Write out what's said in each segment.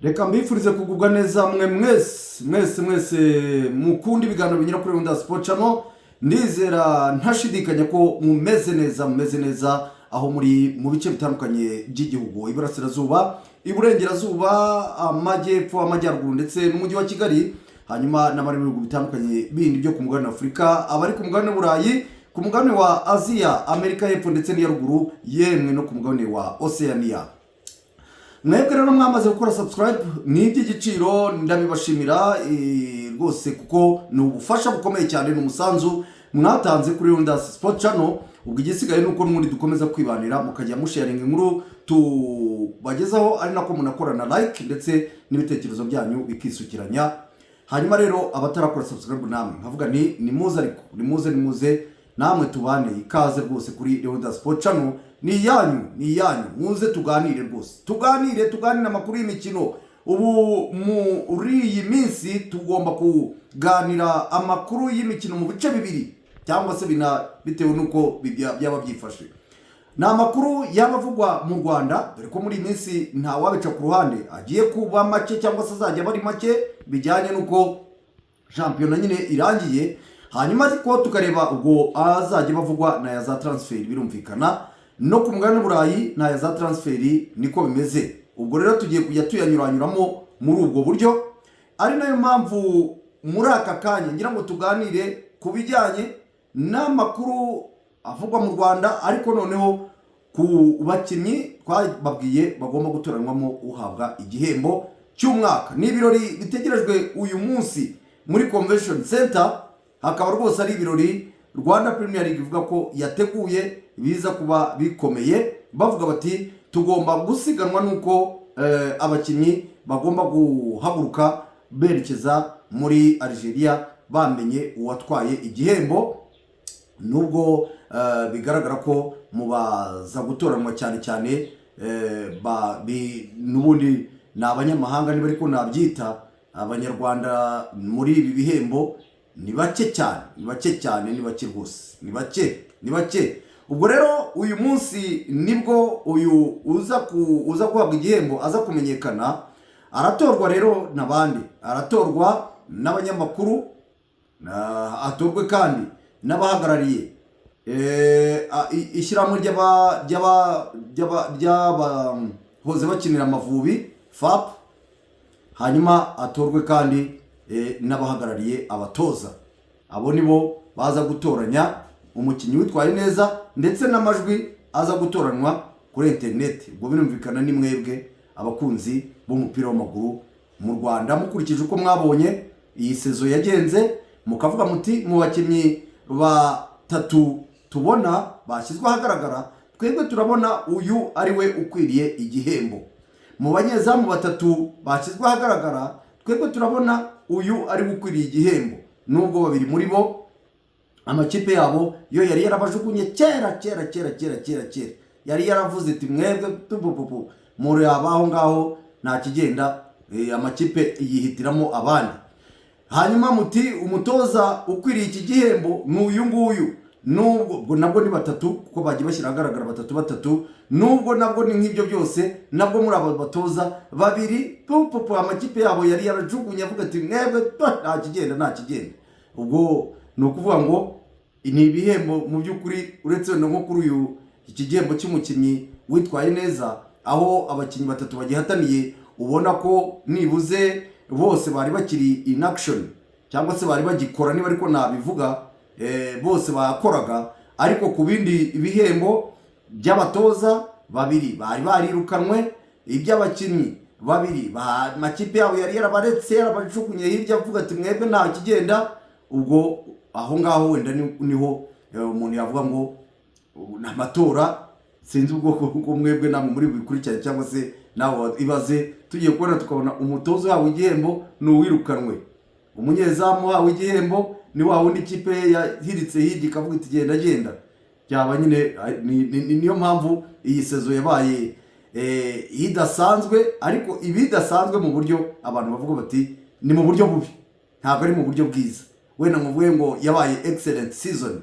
Reka mbifurize kugubwa neza mwese mukunda ibiganiro binyura kuri Rwanda Sport Channel. Ndizera ntashidikanya ko mumeze neza aho muri mu bice bitandukanye by'igihugu, iburasirazuba, iburengerazuba, amajyepfo, amajyaruguru ndetse n'umujyi wa Kigali, hanyuma n'abari mu bihugu bitandukanye bindi byo ku mugabane wa Afurika, abari ku mugabane w'Uburayi, ku mugabane wa Aziya, Amerika y'Epfo ndetse n'iya ruguru, yemwe no ku mugabane wa Oceania. Mwebwe rero mwamaze gukora subscribe ni iby'igiciro, ndabibashimira rwose kuko ni ubufasha bukomeye cyane, n'umusanzu mwatanze kuri Rwanda Sport Channel. Ubwo igisigaye nuko n'undi dukomeza kwibanira mukajya musharing inkuru tubagezaho, ari nako munakorana like ndetse n'ibitekerezo byanyu bikisukiranya. Hanyuma rero abatarakora subscribe namwe nkavuga ni muze, ariko ni muze namwe tubane ikaze rwose kuri Rwanda Sport Channel. Ni yanyu muze tuganire rwose, tuganire amakuru y'imikino. Ubu muri iyi minsi tugomba kuganira amakuru y'imikino mu bice bibiri cyangwa se bitewe nuko byaba byifashe. Ni amakuru yabavugwa mu Rwanda, dore ko muri iyi minsi nta wabica ku ruhande, agiye kuba make cyangwa se azajya bari make bijyanye nuko shampiyona nyine irangiye. Hanyuma ariko tukareba ubwo azajya bavugwa na ya za transfer, birumvikana no ku mugabane w'Uburayi na ya za transfer niko bimeze. Ubwo rero tugiye kujya tuyanyuranyuramo muri ubwo buryo, ari nayo mpamvu muri aka kanya ngira ngo tuganire ku bijyanye n'amakuru avugwa mu Rwanda, ariko noneho ku bakinnyi twababwiye bagomba gutoranywamo uhabwa igihembo cy'umwaka. Ni ibirori bitegerejwe uyu munsi muri Convention Center, hakaba rwose ari ibirori Rwanda Premier League ivuga ko yateguye biza kuba bikomeye, bavuga bati tugomba gusiganwa nuko abakinnyi bagomba guhaguruka berekeza muri Algeria bamenye uwatwaye igihembo. Nubwo bigaragara ko mubaza gutoranwa cyane n'ubundi ni abanyamahanga, niba ariko nabyita abanyarwanda muri ibi bihembo ni bake cyane, ni bake. Ubwo rero uyu munsi nibwo uyu uza guhabwa igihembo aza kumenyekana. Aratorwa rero n'abandi, aratorwa n'abanyamakuru, atorwe kandi n'abahagarariye ishyirahamwe ry'abahoze bakinira Amavubi FAP, hanyuma atorwe kandi n'abahagarariye abatoza. Abo nibo baza gutoranya umukinnyi witwaye neza, ndetse n'amajwi aza gutoranwa kuri internet. Ubwo birumvikana ni mwebwe abakunzi b'umupira w'amaguru mu Rwanda, mukurikije uko mwabonye iyi sezo yagenze, mukavuga muti mu bakinnyi batatu tubona bashyizwe ahagaragara, twebwe turabona uyu ari we ukwiriye igihembo. Mu banyezamu batatu bashyizwe ahagaragara, twebwe turabona uyu ari we ukwiriye igihembo. Nubwo babiri muri bo amakipe yabo yo yari yarabajugunye kera, yari yaravuze ati mwebwe muri abaho ngaho nta kigenda, amakipe yihitiramo abandi. Hanyuma muti umutoza ukwiriye iki gihembo ni uyu nguyu. Nubwo nabwo ni batatu, kuko bagiye bashyira ahagaragara batatu, nubwo nabwo ni nk'ibyo byose, nabwo muri abo batoza babiri amakipe yabo yari yarajugunye avuga ati mwebwe nta kigenda. Ubwo ni ukuvuga ngo ni ibihembo mu by'ukuri, uretse no kuri iki gihembo cy'umukinnyi witwaye neza, aho abakinnyi batatu bagihataniye ubona ko nibuze bose bari bakiri in action, cyangwa se bari bagikora, niba ariko nabivuga, bose bakoraga. Ariko ku bindi ibihembo by'abatoza babiri bari barirukanwe, iby'abakinnyi babiri amakipe yabo yari yarabaretse, yarabajugunye hirya avuga ati mwebwe nta kigenda. Ubwo aho ngaho wenda niho umuntu yavuga ngo amatora, sinzi ubwoko bwo mwebwe namwe muri bikurikirane, cyangwa se nawe ibaze tugiye kubona tukabona umutoza wawe igihembo ni uwirukanwe, umunyezamu wawe igihembo ni wa wundi ikipe yahiritse hirya ikavuga iti genda. Byaba nyine niyo mpamvu iyi sezo yabaye idasanzwe. Ariko ibidasanzwe mu buryo abantu bavuga bati ni mu buryo bubi, ntabwo ari mu buryo bwiza. Wenda muvuye ngo yabaye excellent season,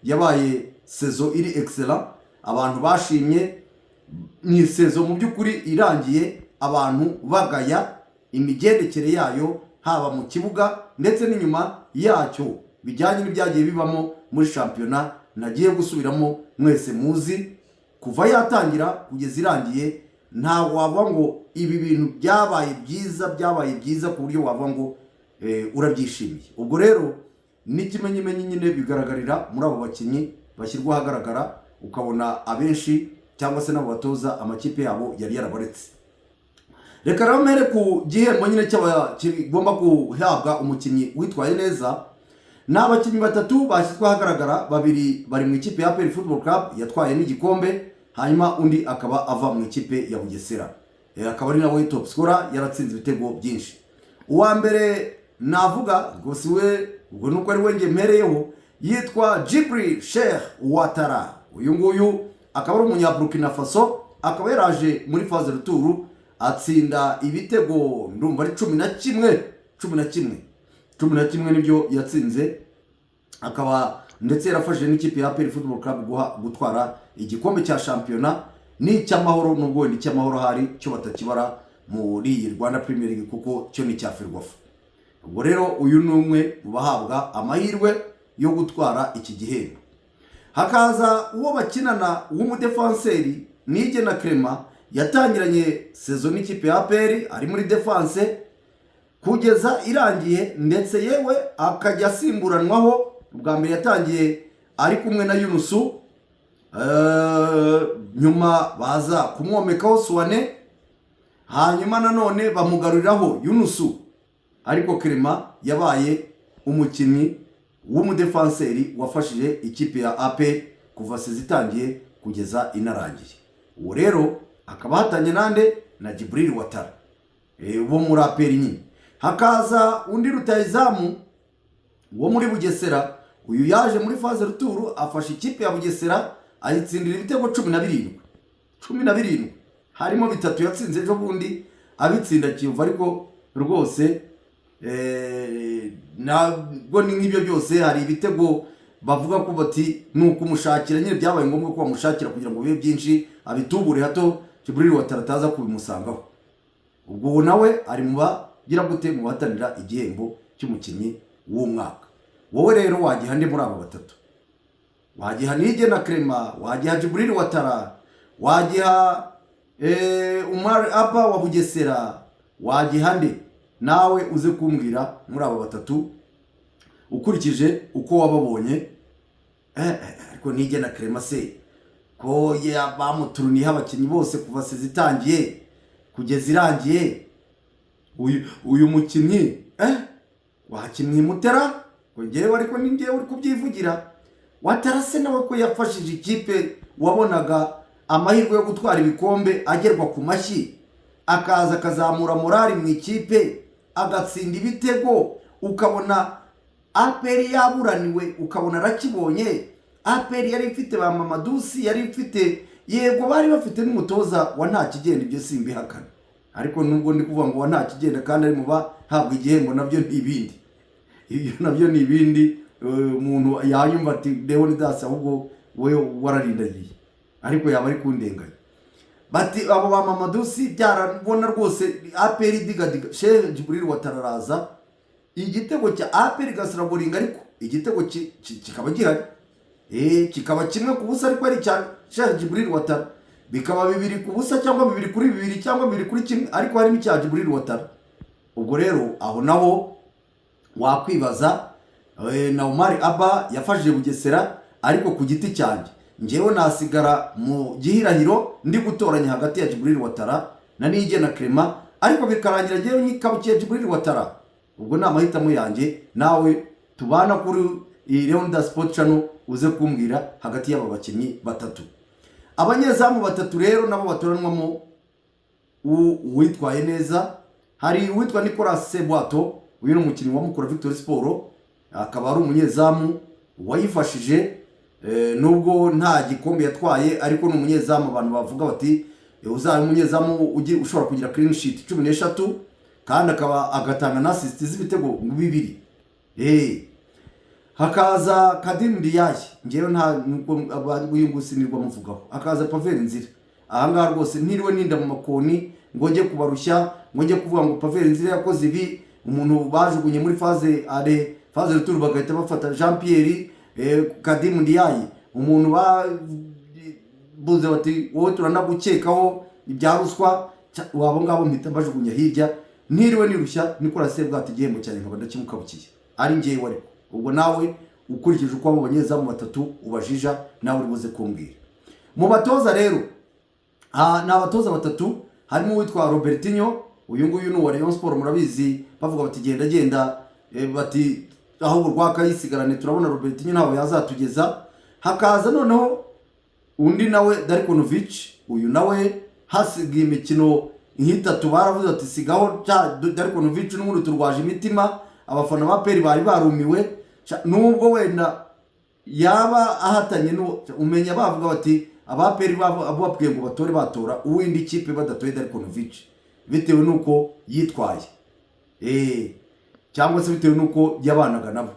yabaye sezo iri excellent, abantu bashimye. Ni sezo mu by'ukuri irangiye abantu bagaya imigendekere yayo haba mu kibuga ndetse n'inyuma yacyo bijyanye n'ibyagiye bibamo muri shampiyona nagiye gusubiramo mwese muzi kuva yatangira kugeza irangiye. ntabwo wavuga ngo ibi bintu byabaye byiza ku buryo wavuga ngo urabyishimiye. ubwo rero n'ikimenyimenyi nyine bigaragarira muri abo bakinnyi bashyirwa ahagaragara, ukabona abenshi cyangwa se n'abo batoza amakipe yabo yari yarabaretse. reka rero mpere ku gihembo nyine kigomba guhabwa umukinnyi witwaye neza. ni abakinnyi batatu bashyizwe ahagaragara, babiri bari mu ikipe ya APR Football Club yatwaye n'igikombe, hanyuma undi akaba ava mu ikipe ya Bugesera, akaba ari nawe top scorer yaratsinze ibitego byinshi. uwa mbere navuga rwose we ubwo nuko ari we mpereyeho, yitwa Djibril Cheikh Ouattara. uyu nguyu akaba ari umunya Burkina Faso, akaba yaraje muri phase retour atsinda ibitego ndumva ari 11 nibyo yatsinze, akaba ndetse yarafashije n'ikipe ya APR Football Club gutwara igikombe cya shampiyona n'icy'amahoro, nubwo n'icy'amahoro hari cyo batakibara muri Rwanda Premier League kuko cyo ni cya Ferwafa. ubwo rero uyu ni umwe mu bahabwa amahirwe yo gutwara iki gihembo. hakaza uwo bakinana w'umudefanseri Nigena Clement, yatangiranye sezo n'ikipe ya APR ari muri defense kugeza irangiye, ndetse yewe akajya asimburanwaho. ubwa mbere yatangiye ari kumwe na Yunusu, nyuma baza kumwomekaho Suwane, hanyuma nanone bamugaruriraho Yunusu, ariko Clement yabaye umukinnyi w'umudefanseri wafashije ikipe ya APR kuva sezitangiye kugeza inarangiye. uwo rero akaba hatanye nande na Djibril Ouattara bo muri APR nyine. hakaza undi rutayizamu wo muri Bugesera, uyu yaje muri phase retour afasha ikipe ya Bugesera ayitsindira ibitego 12 harimo bitatu yatsinze ejo bundi abitsinda Kiyovu, ariko rwose nabwo ni nk'ibyo byose hari ibitego bavuga ko bati nuko umushakira nyine byabaye ngombwa ko bamushakira kugira ngo bibe byinshi abitubure hato Djibril Ouattara ataza kubimusangaho. ubwo nawe ari mu bagira gute mu bahatanira igihembo cy'umukinnyi w'umwaka. wowe rero wagiha nde muri abo batatu? wagiha Nigena Clement, wagiha Djibril Ouattara, wagiha Umar Abba wa Bugesera, wagiha nde? nawe uze kumbwira muri abo batatu ukurikije uko wababonye. ariko Nigena Clement se ko bamuturuniye abakinnyi bose kuva sezitangiye kugeza irangiye, uyu mukinnyi wakinnyi mutera ngewe, ariko ni ngewe uri kubyivugira. Ouattara se nawe ko yafashije ikipe, wabonaga amahirwe yo gutwara ibikombe agerwa ku mashyi, akaza akazamura morali mu ikipe, agatsinda ibitego, ukabona APR yaburaniwe, ukabona arakibonye. APR yari ifite ba Mamadusi, yari ifite yego bari bafite n'umutoza wa nta kigenda, ibyo simbihakana, ariko nubwo ndi kuvuga ngo wa nta kigenda kandi ari mu bahabwa igihembo, nabyo ni ibindi. ibyo nabyo ni ibindi. umuntu yanyumva ati Leonidas ahubwo wewe wararindagiye, ariko yaba ari kundenganya. bati abo ba Mamadusi byarabona rwose APR digadiga. Cheikh Djibril Ouattara araza, igitego cya APR gasiraboringa, ariko igitego kikaba gihari, kikaba kimwe ku busa, ariko ari cya Cheikh Djibril Ouattara, bikaba 2-0 cyangwa 2-2 cyangwa 2-1, ariko harimo icya Djibril Ouattara. ubwo rero aho naho wakwibaza, na Umar Abba yafashije Bugesera, ariko ku giti cyanjye ngewe nasigara mu gihirahiro ndi gutoranya hagati ya Djibril Ouattara na Nigena Clement, ariko bikarangira ngewe nyikabukiye Djibril Ouattara. ubwo ni amahitamo yanjye, nawe tubana kuri Leonidas Sport Channel uze kumbwira hagati y'aba bakinnyi batatu. abanyezamu batatu rero nabo batoranwamo uwitwaye neza. hari uwitwa Nicolas Sebwato, uyu ni umukinnyi wa Mukura Victory Sport, akaba ari umunyezamu wayifashije nubwo nta gikombe yatwaye, ariko ni umunyezamu abantu bavuga bati uzaba umunyezamu ushobora kugira clean sheet 13, kandi akaba agatanga na assist z'ibitego 2. hakaza Kadim Diaye, ngewe nta uyu ngusi nirwa muvugaho. hakaza Pavel Nzira. aha ngaha rwose ntiriwe ninda mu makoni ngo njye kubarushya, ngo njye kuvuga ngo Pavel Nzira yakoze ibi, umuntu bajugunye muri phase retour bagahita bafata Jean Pierre Kadim Ndiaye, umuntu babuze bati wowe turanagukekaho ibya ruswa, wabo ngabo mpita bajugunya hirya, ntiriwe nirushya Nicolas Sebwato igihembo cyane nkaba ndakimukabukiye ari ngiye wari. Ubwo nawe ukurikije uko abo banyezamu batatu ubajija nawe uri buze kumbwira. Mu batoza rero na abatoza batatu harimo witwa Robertinho, uyu nguyu ni wa Rayon Sport murabizi, bavuga bati genda bati aho urwaka yisigarane, turabona Robertinho ntaho yazatugeza. Hakaza noneho undi nawe Darkonovic, uyu nawe hasigaye imikino nk'itatu baravuze ati sigaho Darkonovic n'umuntu turwaje imitima, abafana ba Peri bari barumiwe, nubwo wenda yaba ahatanye umenya bavuga bati abaperi babwiye ngo batore batora uwindi kipe badatoye Darkonovic bitewe nuko yitwaye cyangwa se bitewe nuko yabanaga nabo.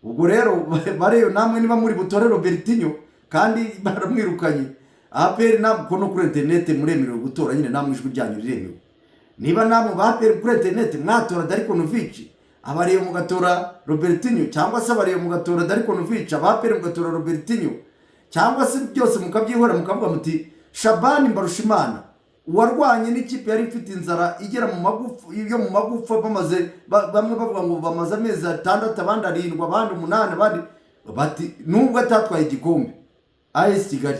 Ubwo rero bareyo namwe niba muri butore Robertinho kandi baramwirukanye, aperi namwe no kuri internet muremerewe gutora, nyine namwe ijwi ryanyu riremewe. Niba namwe baperi kuri internet mwatora Darkonovic, abareyo mugatora Robertinho, cyangwa se abareyo mugatora Darkonovic, abaperi mugatora Robertinho, cyangwa se byose mukabyihora mukavuga muti Shabani Mbarushimana warwanye n'ikipe yari ifite inzara igera mu magufa, iyo mu magufa bamaze bamwe bavuga ngo bamaze amezi 6 abandi 7 abandi 8 abandi bati nubwo atatwaye igikombe AS Kigali,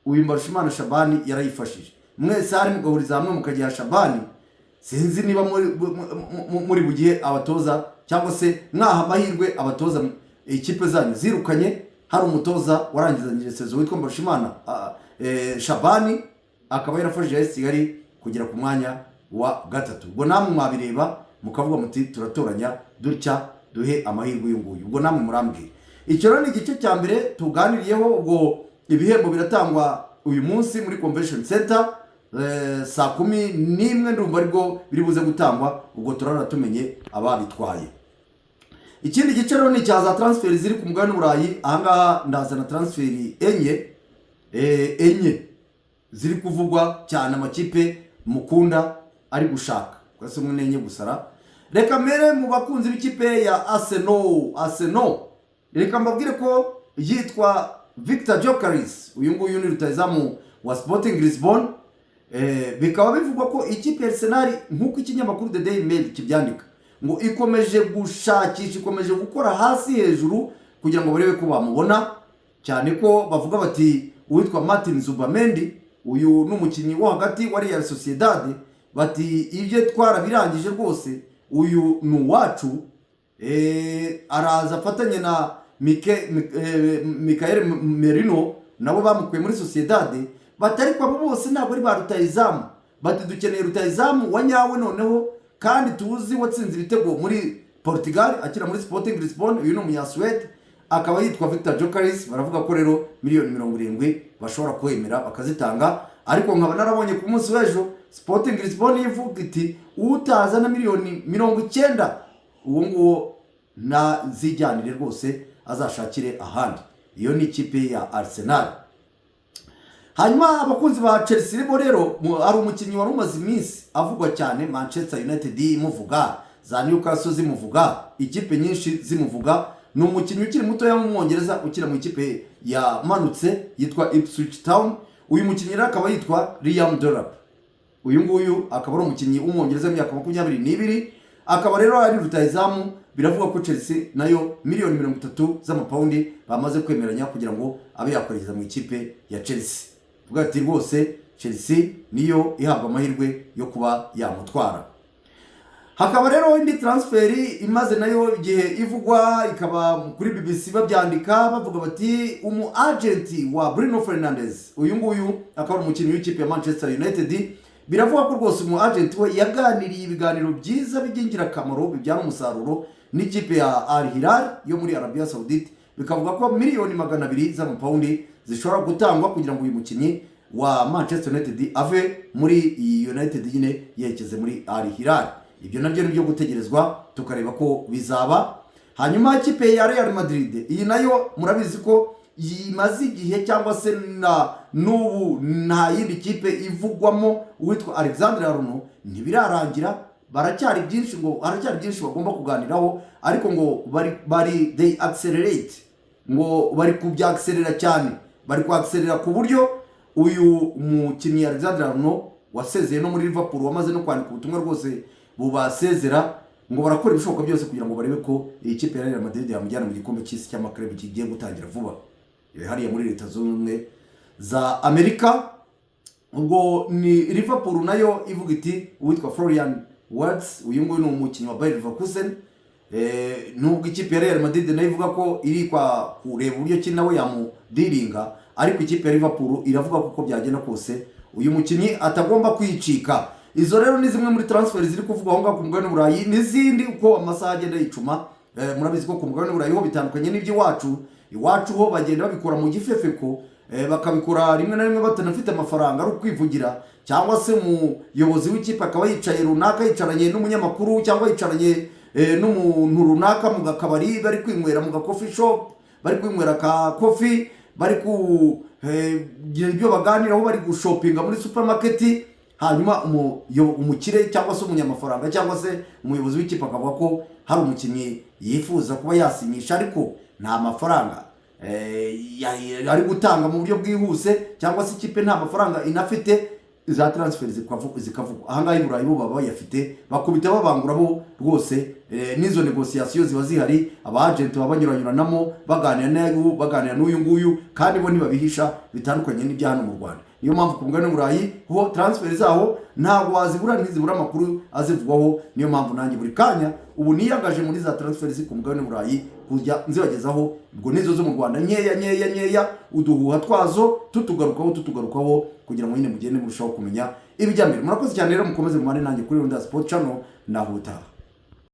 uyu Mbarushimana Shabani yarayifashije. Mwese hari mugahuriza hamwe mukagiha Shabani, sinzi niba muri bugihe abatoza cyangwa se mwaha amahirwe abatoza ikipe zanyu zirukanye. Hari umutoza warangizanyije sezo witwa Mbarushimana Shabani, akaba yarafashije AS Kigali kugera ku mwanya wa 3. Ubwo namwe mwabireba mukavuga muti turatoranya dutya duhe amahirwe y'unguyu. Ubwo namwe murambwira. Icyo rero ni igice cya mbere tuganiriyeho. Ubwo ibihembo biratangwa uyu munsi muri Convention Center saa 11 ndumva aribwo biri buze gutangwa. Ubwo turara tumenye ababitwaye. Ikindi gice rero ni cyaza transfer ziri ku mugabane Burayi. Ahangaha ndazana transfer enye ziri kuvugwa cyane amakipe mukunda ari gushaka, kwase umwe nenye gusara. Reka mere mu bakunzi b'ikipe ya Arsenal, reka mbabwire ko yitwa Victor Gyökeres, uyu nguyu ni rutazamu wa Sporting Lisbon. Bikaba bivugwa ko ikipe ya Arsenal nkuko ikinyamakuru The Daily Mail kibyandika ngo ikomeje gushakisha, ikomeje gukora hasi hejuru kugira ngo barebe ko bamubona, cyane ko bavuga bati uwitwa Martin Zubamendi, uyu n'umukinnyi wo hagati wa Real Sociedad, bati ibyo twarabirangije rwose, uyu nuwacu. Araza afatanye na Michael Merino nabo bamukuye muri Sociedad, batari kwa bose ntabwo ari ba rutayizamu, bati dukeneye rutayizamu wa nyawe noneho kandi tuzi watsinze ibitego muri Portugal akira muri Sporting Lisbon. Uyu no munyaswede akaba yitwa Victor Gyökeres. Baravuga ko rero miliyoni 70 bashobora kwemera bakazitanga, ariko nkaba narabonye ku munsi w'ejo Sporting Lisbon yivuga iti utaza na miliyoni 90 uwo nguwo na zijyanire rwose azashakire ahandi. Iyo ni ikipe ya Arsenal. Hanyuma abakunzi ba Chelsea rero ari umukinnyi wari umaze iminsi avugwa cyane, Manchester United imuvuga, za Newcastle zimuvuga, ikipe nyinshi zimuvuga. Ni umukinnyi ukiri muto ya mu Mwongereza ukira mu ikipe ya manutse yitwa Ipswich Town. Uyu mukinnyi akaba yitwa Liam Delap. Uyu nguyu akaba ari umukinnyi w'umwongereza w'imyaka 22, akaba rero ari rutayizamu. Biravuga ko Chelsea nayo miliyoni 30 z'amapaundi bamaze kwemeranya kugira ngo abe yakoreza mu ikipe ya Chelsea. Vuga ati rwose Chelsea niyo ihabwa amahirwe yo kuba yamutwara. Hakaba rero indi transferi imaze nayo igihe ivugwa, ikaba kuri BBC babyandika bavuga bati umu agenti wa Bruno Fernandes, uyu nguyu akaba umukinnyi w'ikipe ya Manchester United. Biravuga ko rwose umu agenti we yaganiriye ibiganiro byiza bigingira kamaro bibyana umusaruro n'ikipe ya Al Hilal yo muri Arabia Saudite. Bikavuga ko miliyoni 200 z'amapaundi zishobora gutangwa kugira ngo uyu mukinnyi wa Manchester United ave muri United nyine yekeze muri Al Hilal. Ibyo nabyo nibyo gutegerezwa tukareba ko bizaba. Hanyuma ikipe ya Real Madrid iyi nayo murabizi ko yimaze igihe cyangwa se n'ubu nta yindi kipe ivugwamo uwitwa Alexandre Arnaud ntibirarangira, haracyari byinshi bagomba kuganiraho, ariko ngo bari they accelerate, ngo bari kubyaakselera cyane, bari kwaakselera ku buryo uyu mukinnyi Alexandre Arnaud wasezeye no muri Liverpool wamaze no kwandika ubutumwa rwose bubasezera, ngo barakora ibishoboka byose kugira ngo barebe ko iyi kipe ya Real Madrid yamujyana mu gikombe cy'isi cy'amaklub kigiye gutangira vuba hariya muri Leta Zunze Ubumwe za Amerika. Ubwo ni Liverpool nayo ivuga iti uwitwa Florian Wirtz, uyu nguyu ni umukinnyi wa Bayer Leverkusen, nubwo ikipe ya Real Madrid nayo ivuga ko iri kwa kureba uburyo ki nawe yamudiringa, ariko ikipe ya Liverpool iravuga ko byagenda kose uyu mukinnyi atagomba kwicika. Izo rero ni zimwe muri transfer ziri kuvugwa aho ngaho ku mugabane w'Uburayi, n'izindi uko amasaha agenda yicuma. Murabizi ko ku mugabane w'Uburayi ho bitandukanye iwacu ho bagenda babikora mu gifefeko, bakabikora rimwe na rimwe batanafite amafaranga ari ukwivugira, cyangwa se umuyobozi w'ikipe akaba yicaye runaka yicaranye n'umunyamakuru cyangwa yicaranye n'umuntu runaka mu gakabari, bari kwinywera mu coffee shop, bari kwinywera ka coffee, bari kugira ibyo baganiraho, bari gushopinga muri supermarket, hanyuma umukire cyangwa se umunyamafaranga cyangwa se umuyobozi w'ikipe akavuga ko hari umukinnyi yifuza kuba yasinyisha, ariko nta mafaranga ari gutanga mu buryo bwihuse, cyangwa se ikipe nta mafaranga inafite, za transfer zikavugwa. Aha ngaha i Burayi bo baba bayafite, bakubita babanguraho rwose. N'izo negociation ziba zihari, aba agent baba banyuranyuranamo baganira n'uyu nguyu, kandi bo ntibabihisha, bitandukanye n'ibya hano mu Rwanda. Niyo mpamvu ku mugabane w'Uburayi ho transfer zaho ntabwo wazibura, ntizibura amakuru azivugwaho. Niyo mpamvu nanjye buri kanya ubu niyagaje muri za transfer ku mugabane w'Uburayi kujya nzibagezaho, ubwo nizo zo mu Rwanda nkeya, uduhuha twazo tutugarukaho kugira ngo nyine mugende murushaho kumenya ibijya mbere. Murakoze cyane rero, mukomeze mumane nanjye kuri Rwanda Sport Channel, naho utaha.